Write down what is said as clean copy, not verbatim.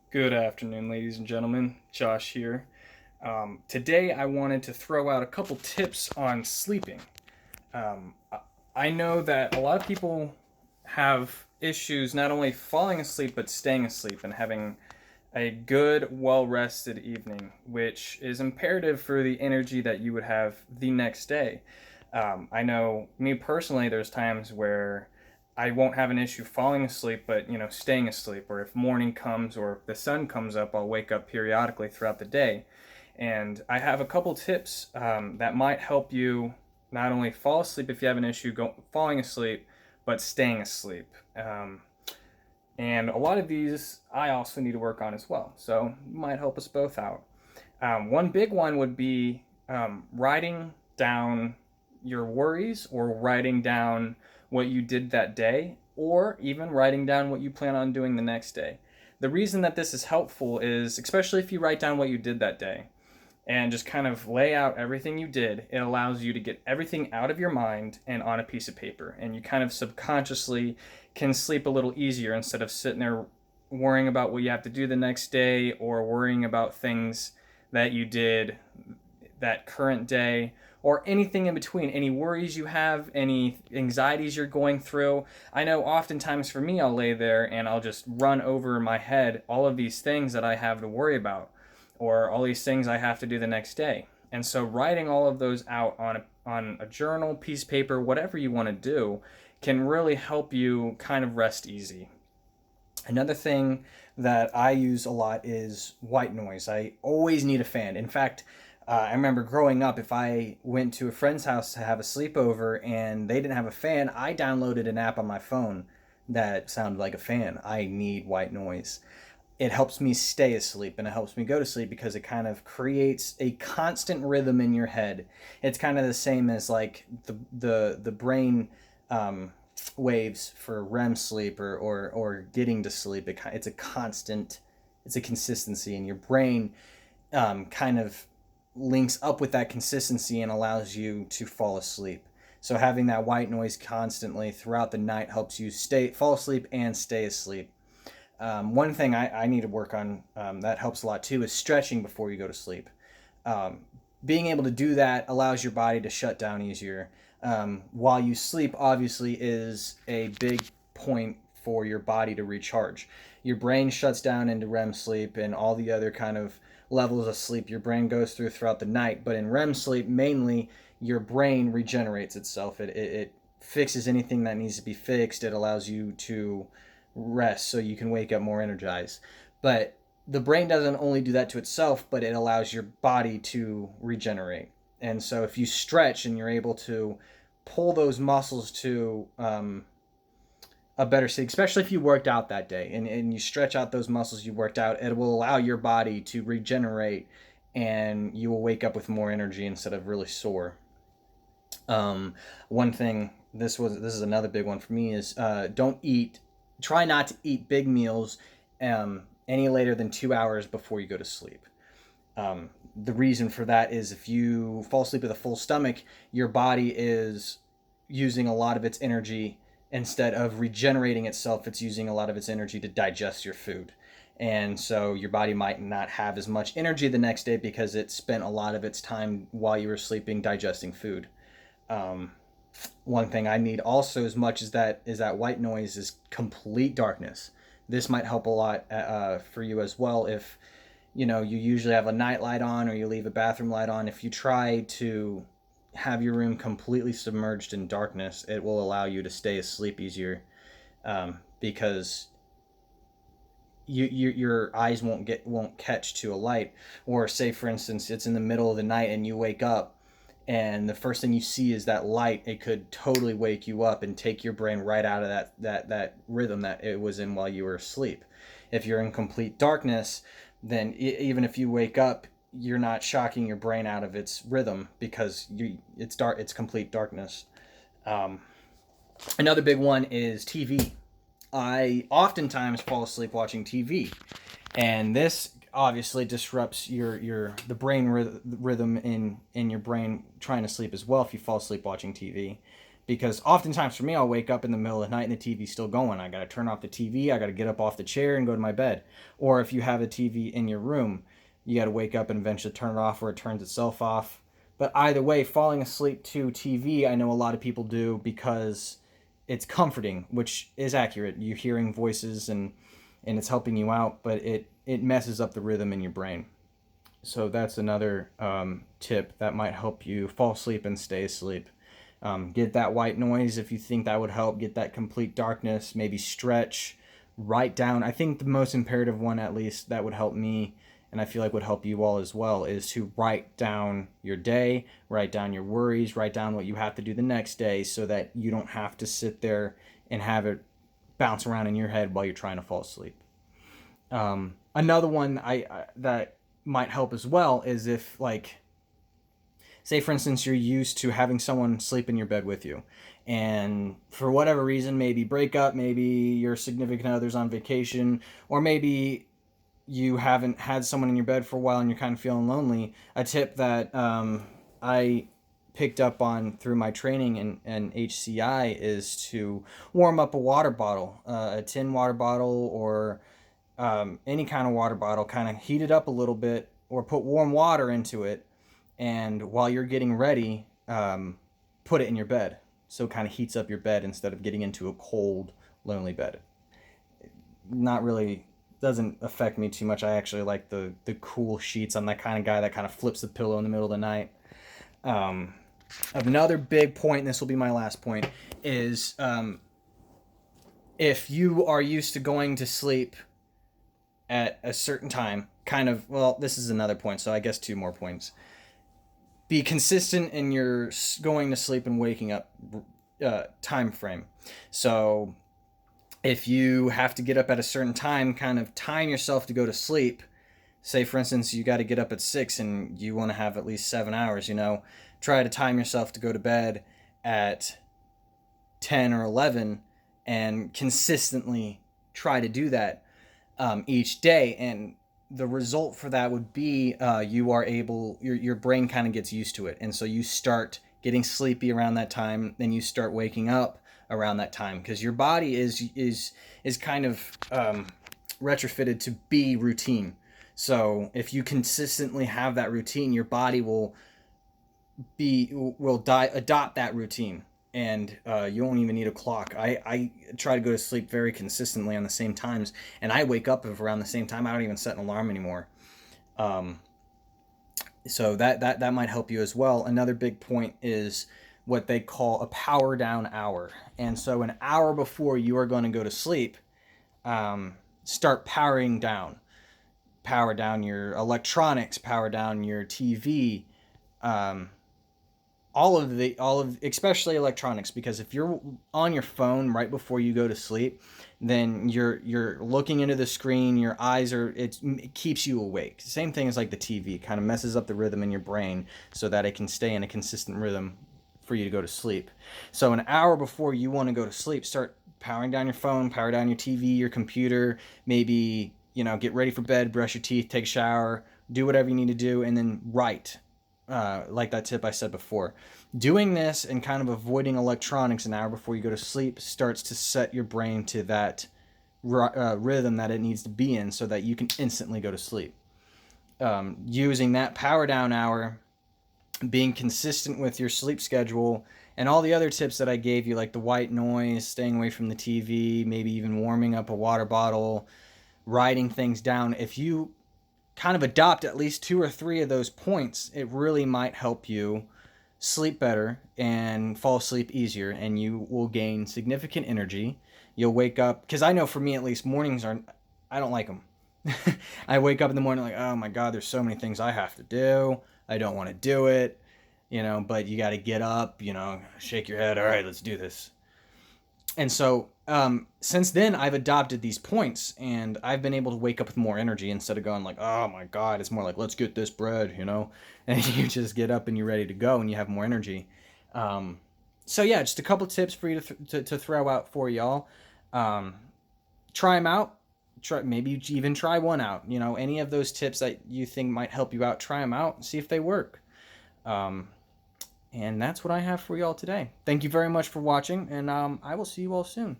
Good afternoon, ladies and gentlemen. Josh here. Today, I wanted to throw out a couple tips on sleeping. Um, I know that a lot of people have issues not only falling asleep but staying asleep and having a good, well rested evening, which is imperative for the energy that you would have the next day. I know me personally, there's times where I won't have an issue falling asleep, but staying asleep, or if morning comes or if the sun comes up, I'll wake up periodically throughout the day. And I have a couple tips that might help you not only fall asleep if you have an issue falling asleep, but staying asleep. And a lot of these I also need to work on as well. So it might help us both out. One big one would be writing down your worries or writing down what you did that day or even writing down what you plan on doing the next day. The reason that this is helpful is, especially if you write down what you did that day and just kind of lay out everything you did, it allows you to get everything out of your mind and on a piece of paper. And you kind of subconsciously can sleep a little easier instead of sitting there worrying about what you have to do the next day or worrying about things that you did that current day or anything in between, any worries you have, any anxieties you're going through. I know oftentimes for me, I'll lay there and I'll just run over in my head all of these things that I have to worry about or all these things I have to do the next day. And so writing all of those out on a journal, piece of paper, whatever you want to do, can really help you kind of rest easy. Another thing that I use a lot is white noise. I always need a fan. In fact, I remember growing up, if I went to a friend's house to have a sleepover and they didn't have a fan, I downloaded an app on my phone that sounded like a fan. I need white noise. It helps me stay asleep and it helps me go to sleep because it kind of creates a constant rhythm in your head. It's kind of the same as like the brain waves for REM sleep or getting to sleep. It's a constant, it's a consistency, and your brain kind of links up with that consistency and allows you to fall asleep. So having that white noise constantly throughout the night helps you fall asleep and stay asleep. One thing I need to work on that helps a lot too is stretching before you go to sleep. Um, Being able to do that allows your body to shut down easier. While you sleep, obviously, is a big point for your body to recharge. Your brain shuts down into REM sleep and all the other kind of levels of sleep your brain goes through throughout the night. But in REM sleep, mainly your brain regenerates itself. It fixes anything that needs to be fixed. It allows you to rest so you can wake up more energized. But the brain doesn't only do that to itself, but it allows your body to regenerate. And so if you stretch and you're able to pull those muscles to a better state, especially if you worked out that day and you stretch out those muscles you worked out, it will allow your body to regenerate and you will wake up with more energy instead of really sore. One thing, this is another big one for me, is try not to eat big meals any later than 2 hours before you go to sleep. The reason for that is if you fall asleep with a full stomach, your body is using a lot of its energy instead of regenerating itself. It's using a lot of its energy to digest your food. And so your body might not have as much energy the next day because it spent a lot of its time while you were sleeping digesting food. Um, One thing I need also as much as that is that white noise is complete darkness. This might help a lot for you as well if you usually have a night light on or you leave a bathroom light on. If you try to have your room completely submerged in darkness, it will allow you to stay asleep easier because your eyes won't catch to a light. Or say for instance it's in the middle of the night and you wake up and the first thing you see is that light. It could totally wake you up and take your brain right out of that rhythm that it was in while you were asleep. If you're in complete darkness, then even if you wake up, you're not shocking your brain out of its rhythm because it's dark. It's complete darkness. Um, Another big one is TV. I oftentimes fall asleep watching TV, and this obviously disrupts the brain rhythm in your brain trying to sleep as well if you fall asleep watching TV. because oftentimes for me, I'll wake up in the middle of the night and the TV's still going. I got to turn off the TV. I got to get up off the chair and go to my bed. Or if you have a TV in your room, you got to wake up and eventually turn it off, or it turns itself off. But either way, falling asleep to TV, I know a lot of people do because it's comforting, which is accurate. You're hearing voices and it's helping you out, but it messes up the rhythm in your brain. So that's another tip that might help you fall asleep and stay asleep. Get that white noise if you think that would help. Get that complete darkness. Maybe stretch. Write down. I think the most imperative one, at least, that would help me, and I feel like would help you all as well, is to write down your day, write down your worries, write down what you have to do the next day so that you don't have to sit there and have it bounce around in your head while you're trying to fall asleep. Another one I that might help as well is if, like, say for instance you're used to having someone sleep in your bed with you, and for whatever reason, maybe breakup, maybe your significant other's on vacation, or maybe you haven't had someone in your bed for a while and you're kind of feeling lonely. A tip that I picked up on through my training in HCI is to warm up a water bottle, a tin water bottle, or any kind of water bottle, kind of heat it up a little bit or put warm water into it, and while you're getting ready, put it in your bed, so it kind of heats up your bed instead of getting into a cold, lonely bed. Not really, doesn't affect me too much. I actually like the cool sheets. I'm that kind of guy that kind of flips the pillow in the middle of the night. um, Another big point, and this will be my last point, is if you are used to going to sleep at a certain time, kind of, well, this is another point, so I guess two more points. Be consistent in your going to sleep and waking up time frame. So if you have to get up at a certain time, kind of time yourself to go to sleep. Say for instance you got to get up at 6 and you want to have at least 7 hours, try to time yourself to go to bed at 10 or 11, and consistently try to do that each day. And the result for that would be you are able, your brain kind of gets used to it, and so you start getting sleepy around that time, then you start waking up around that time, because your body is kind of retrofitted to be routine. So if you consistently have that routine, your body will adopt that routine, and you won't even need a clock. I try to go to sleep very consistently on the same times, and I wake up around the same time. I don't even set an alarm anymore. So that might help you as well. Another big point is what they call a power down hour. And so an hour before you are going to go to sleep, start powering down. Power down your electronics, power down your TV, all of especially electronics, because if you're on your phone right before you go to sleep, then you're looking into the screen, your eyes it keeps you awake. Same thing as like the TV, it kind of messes up the rhythm in your brain so that it can stay in a consistent rhythm for you to go to sleep. So an hour before you want to go to sleep, start powering down your phone, power down your TV, your computer, maybe get ready for bed, brush your teeth, take a shower, do whatever you need to do, and then write. Like that tip I said before. Doing this and kind of avoiding electronics an hour before you go to sleep starts to set your brain to that rhythm that it needs to be in so that you can instantly go to sleep. Using that power down hour, being consistent with your sleep schedule, and all the other tips that I gave you, like the white noise, staying away from the TV, maybe even warming up a water bottle, writing things down. If you kind of adopt at least 2 or 3 of those points, it really might help you sleep better and fall asleep easier, and you will gain significant energy. You'll wake up, because I know for me at least, mornings I don't like them. I wake up in the morning like, oh my God, there's so many things I have to do. I don't want to do it, but you got to get up, shake your head. All right, let's do this. And so since then, I've adopted these points, and I've been able to wake up with more energy instead of going like, oh my God. It's more like, let's get this bread, and you just get up and you're ready to go and you have more energy. So yeah, just a couple tips for you to throw out for y'all. Try them out. Maybe even try one out. Any of those tips that you think might help you out, try them out and see if they work. And that's what I have for you all today. Thank you very much for watching, and I will see you all soon.